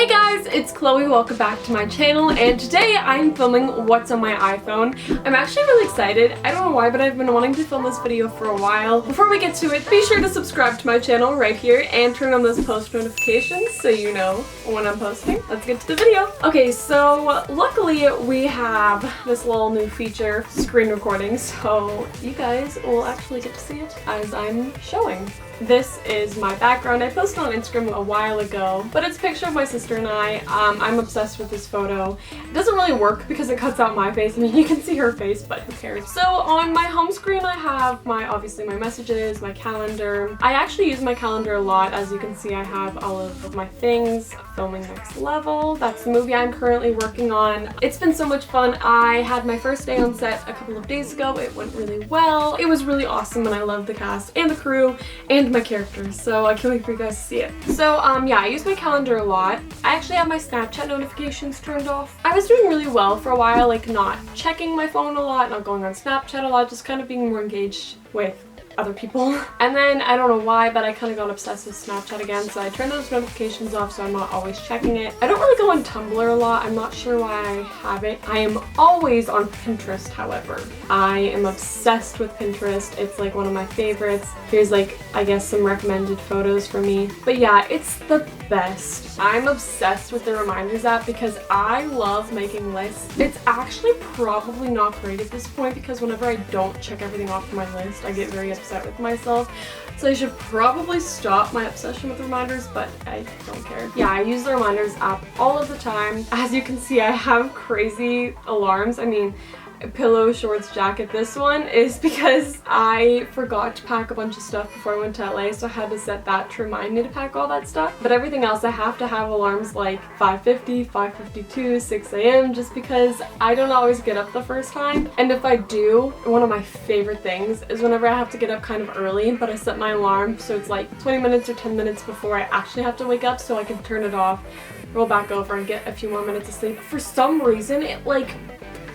Hey guys, it's Chloe. Welcome back to my channel, and today I'm filming what's on my iPhone. I'm actually really excited. I don't know why, but I've been wanting to film this video for a while. Before we get to it, be sure to subscribe to my channel right here and turn on those post notifications so you know when I'm posting. Let's get to the video. Okay, so luckily we have this little new feature, screen recording, so you guys will actually get to see it as I'm showing. This is my background. I posted on Instagram a while ago, but it's a picture of my sister and I. I'm obsessed with this photo. It doesn't really work because it cuts out my face. I mean, you can see her face, but who cares? So on my home screen, I have obviously my messages, my calendar. I actually use my calendar a lot. As you can see, I have all of my things. Filming Next Level. That's the movie I'm currently working on. It's been so much fun. I had my first day on set a couple of days ago. It went really well. It was really awesome and I love the cast and the crew and my characters, so I can't wait for you guys to see it. So yeah, I use my calendar a lot. I actually have my Snapchat notifications turned off. I was doing really well for a while, like not checking my phone a lot, not going on Snapchat a lot, just kind of being more engaged with other people. And then I don't know why, but I kind of got obsessed with Snapchat again, so I turned those notifications off so I'm not always checking it. I don't really go on Tumblr a lot. I'm not sure why I have it. I am always on Pinterest, however. I am obsessed with Pinterest. It's like one of my favorites. Here's like, I guess, some recommended photos for me. But yeah, it's the best. I'm obsessed with the reminders app because I love making lists. It's actually probably not great at this point because whenever I don't check everything off my list, I get very upset with myself. So I should probably stop my obsession with reminders, but I don't care. Yeah, I use the reminders app all of the time. As you can see, I have crazy alarms. I mean, pillow, shorts, jacket. This one is because I forgot to pack a bunch of stuff before I went to LA, so I had to set that to remind me to pack all that stuff. But everything else, I have to have alarms like 5:50, 5:52, 6 a.m. just because I don't always get up the first time. And if I do, one of my favorite things is whenever I have to get up kind of early, but I set my alarm so it's like 20 minutes or 10 minutes before I actually have to wake up so I can turn it off, roll back over, and get a few more minutes of sleep. For some reason, it like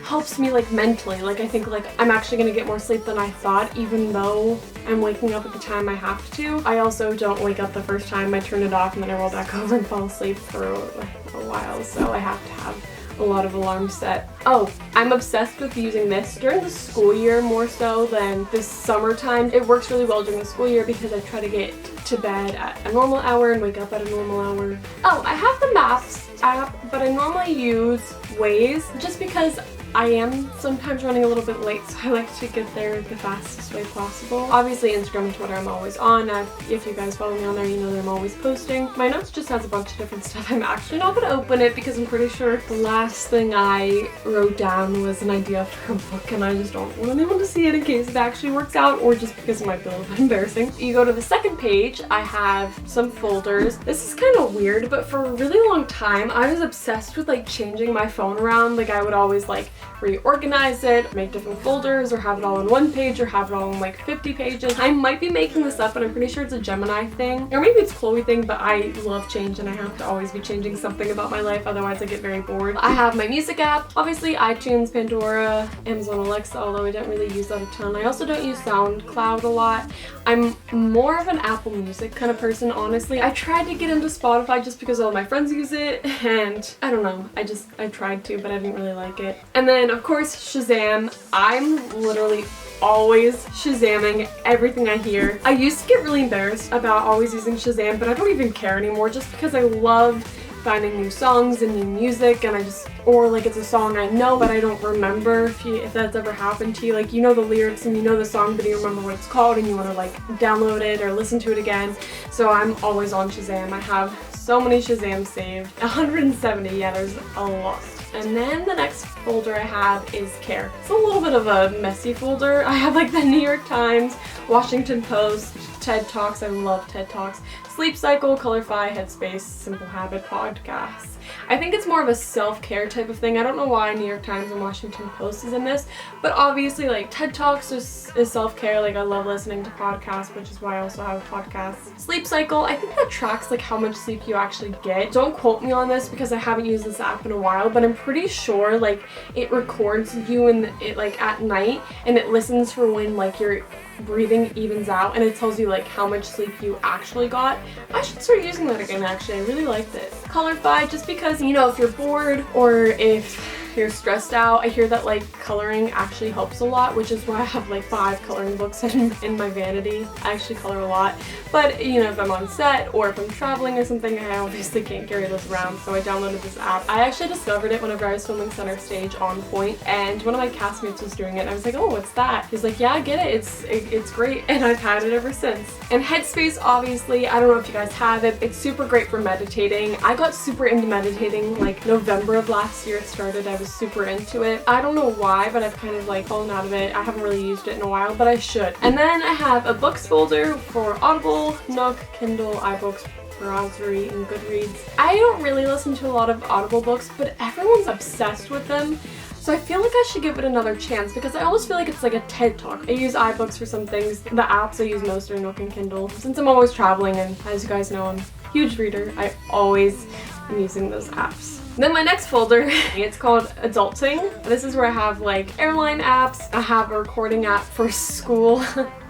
helps me like mentally. Like I think like I'm actually gonna get more sleep than I thought, even though I'm waking up at the time I have to. I also don't wake up the first time. I turn it off and then I roll back over and fall asleep for like a while, so I have to have a lot of alarms set. Oh, I'm obsessed with using this during the school year more so than this summertime. It works really well during the school year because I try to get to bed at a normal hour and wake up at a normal hour. Oh, I have the Maps app, but I normally use Waze just because I am sometimes running a little bit late, so I like to get there the fastest way possible. Obviously, Instagram and Twitter I'm always on. If you guys follow me on there, you know that I'm always posting. My notes just has a bunch of different stuff. I'm actually not going to open it because I'm pretty sure the last thing I wrote down was an idea for a book, and I just don't want anyone to see it in case it actually works out or just because it might be a little bit embarrassing. You go to the second page, I have some folders. This is kind of weird, but for a really long time, I was obsessed with like changing my phone around. Like I would always like reorganize it, make different folders, or have it all on one page, or have it all on like 50 pages. I might be making this up, but I'm pretty sure it's a Gemini thing, or maybe it's Chloe thing, but I love change and I have to always be changing something about my life, otherwise I get very bored. I have my music app, obviously iTunes, Pandora, Amazon Alexa, although I don't really use that a ton. I also don't use SoundCloud a lot. I'm more of an Apple Music kind of person, honestly. I tried to get into Spotify just because all my friends use it, and I don't know, I tried to, but I didn't really like it. And then of course Shazam. I'm literally always Shazamming everything I hear. I used to get really embarrassed about always using Shazam, but I don't even care anymore just because I love finding new songs and new music, and or like it's a song I know but I don't remember. If that's ever happened to you, like you know the lyrics and you know the song but you remember what it's called and you want to like download it or listen to it again. So I'm always on Shazam. I have so many Shazam saved. 170, yeah, there's a lot. And then the next folder I have is Care. It's a little bit of a messy folder. I have like the New York Times, Washington Post, TED Talks. I love TED Talks. Sleep Cycle, Colorfy, Headspace, Simple Habit, podcasts. I think it's more of a self-care type of thing. I don't know why New York Times and Washington Post is in this, but obviously like TED Talks is self-care. Like I love listening to podcasts, which is why I also have a podcast. Sleep Cycle, I think that tracks like how much sleep you actually get. Don't quote me on this because I haven't used this app in a while, but I'm pretty sure like it records you like at night, and it listens for when like your breathing evens out, and it tells you like how much sleep you actually got. I should start using that again actually. I really liked it. Colorify, just because, you know, if you're bored or if you're stressed out, I hear that like coloring actually helps a lot, which is why I have like 5 coloring books in my vanity. I actually color a lot, but you know, if I'm on set or if I'm traveling or something, I obviously can't carry those around, so I downloaded this app. I actually discovered it whenever I was filming Center Stage on Point, and one of my castmates was doing it, and I was like, oh, what's that? He's like, yeah, I get it. It's great, and I've had it ever since. And Headspace, obviously, I don't know if you guys have it. It's super great for meditating. I got super into meditating like November of last year. It started. I was super into it. I don't know why, but I've kind of like fallen out of it. I haven't really used it in a while, but I should. And then I have a books folder for Audible, Nook, Kindle, iBooks, Browsery, and Goodreads. I don't really listen to a lot of Audible books, but everyone's obsessed with them. So I feel like I should give it another chance because I almost feel like it's like a TED Talk. I use iBooks for some things. The apps I use most are Nook and Kindle. Since I'm always traveling, and as you guys know, I'm a huge reader, I always am using those apps. Then my next folder, it's called Adulting. This is where I have like airline apps. I have a recording app for school.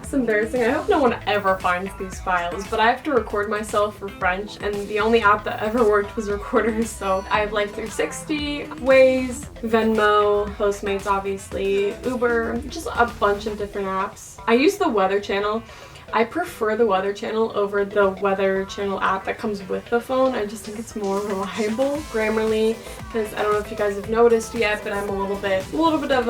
It's embarrassing. I hope no one ever finds these files, but I have to record myself for French, and the only app that ever worked was Recorder. So I have Life 360, Waze, Venmo, Postmates obviously, Uber, just a bunch of different apps. I use the Weather Channel. I prefer the Weather Channel over the Weather Channel app that comes with the phone. I just think it's more reliable. Grammarly, because I don't know if you guys have noticed yet, but I'm a little bit of,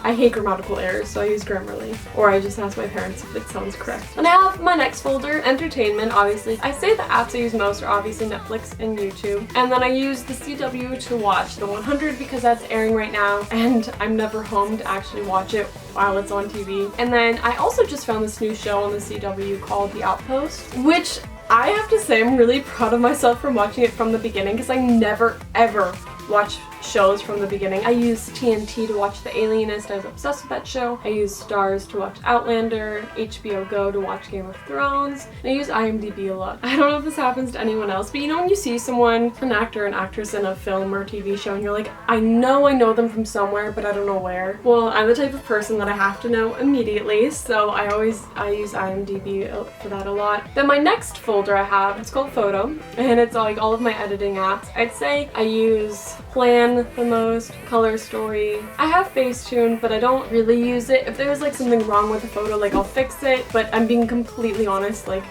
I hate grammatical errors, so I use Grammarly. Or I just ask my parents if it sounds correct. And I have my next folder, Entertainment, obviously. I say the apps I use most are obviously Netflix and YouTube. And then I use the CW to watch The 100 because that's airing right now, and I'm never home to actually watch it while it's on TV. And then I also just found this new show on the CW called The Outpost, which I have to say I'm really proud of myself for watching it from the beginning because I never ever watch shows from the beginning. I used TNT to watch The Alienist. I was obsessed with that show. I used Stars to watch Outlander, HBO Go to watch Game of Thrones, and I use IMDb a lot. I don't know if this happens to anyone else, but you know when you see someone, an actor, an actress in a film or TV show, and you're like, I know them from somewhere, but I don't know where. Well, I'm the type of person that I have to know immediately, so I use IMDb for that a lot. Then my next folder I have, it's called Photo, and it's like all of my editing apps. I'd say I use Plan the most, Color Story. I have Facetune, but I don't really use it. If there's like something wrong with the photo, like I'll fix it, but I'm being completely honest, like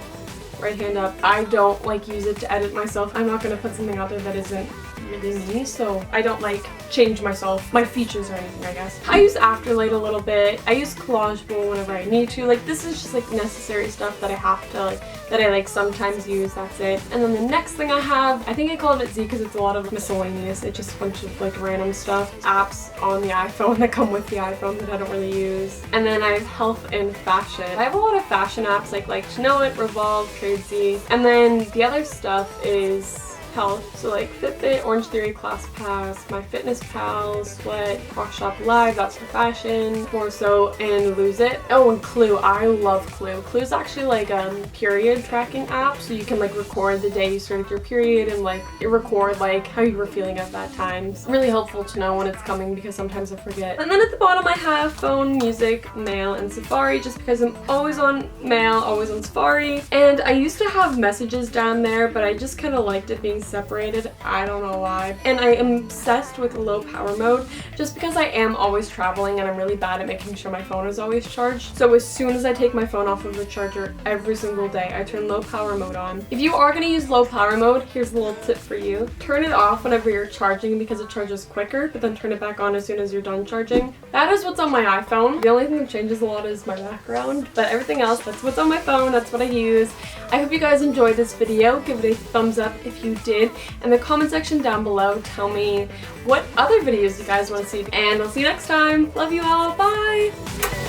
right hand up, I don't like use it to edit myself. I'm not gonna put something out there that isn't really me, so I don't like change my features or anything, I guess. I use Afterlight a little bit. I use Collageable whenever I need to. Like this is just like necessary stuff that I have to that I like sometimes use, that's it. And then the next thing I have, I think I called it Z because it's a lot of miscellaneous. It's just a bunch of like random stuff. Apps on the iPhone that come with the iPhone that I don't really use. And then I have Health and Fashion. I have a lot of fashion apps like to Know It, Revolve, TradeZ. And then the other stuff is health, so like Fitbit, Orange Theory, ClassPass, MyFitnessPal, Sweat, Rock Shop Live, that's for fashion, more so, and Lose It. Oh, and Clue. I love Clue. Clue is actually like a period tracking app, so you can like record the day you started your period and like record like how you were feeling at that time. It's really helpful to know when it's coming because sometimes I forget. And then at the bottom I have phone, music, mail, and Safari, just because I'm always on mail, always on Safari. And I used to have messages down there, but I just kind of liked it being separated. I don't know why. And I am obsessed with low power mode just because I am always traveling and I'm really bad at making sure my phone is always charged. So as soon as I take my phone off of the charger every single day, I turn low power mode on. If you are going to use low power mode, here's a little tip for you. Turn it off whenever you're charging because it charges quicker, but then turn it back on as soon as you're done charging. That is what's on my iPhone. The only thing that changes a lot is my background, but everything else, that's what's on my phone, that's what I use. I hope you guys enjoyed this video. Give it a thumbs up if you did. In the comment section down below, tell me what other videos you guys want to see. And I'll see you next time. Love you all. Bye!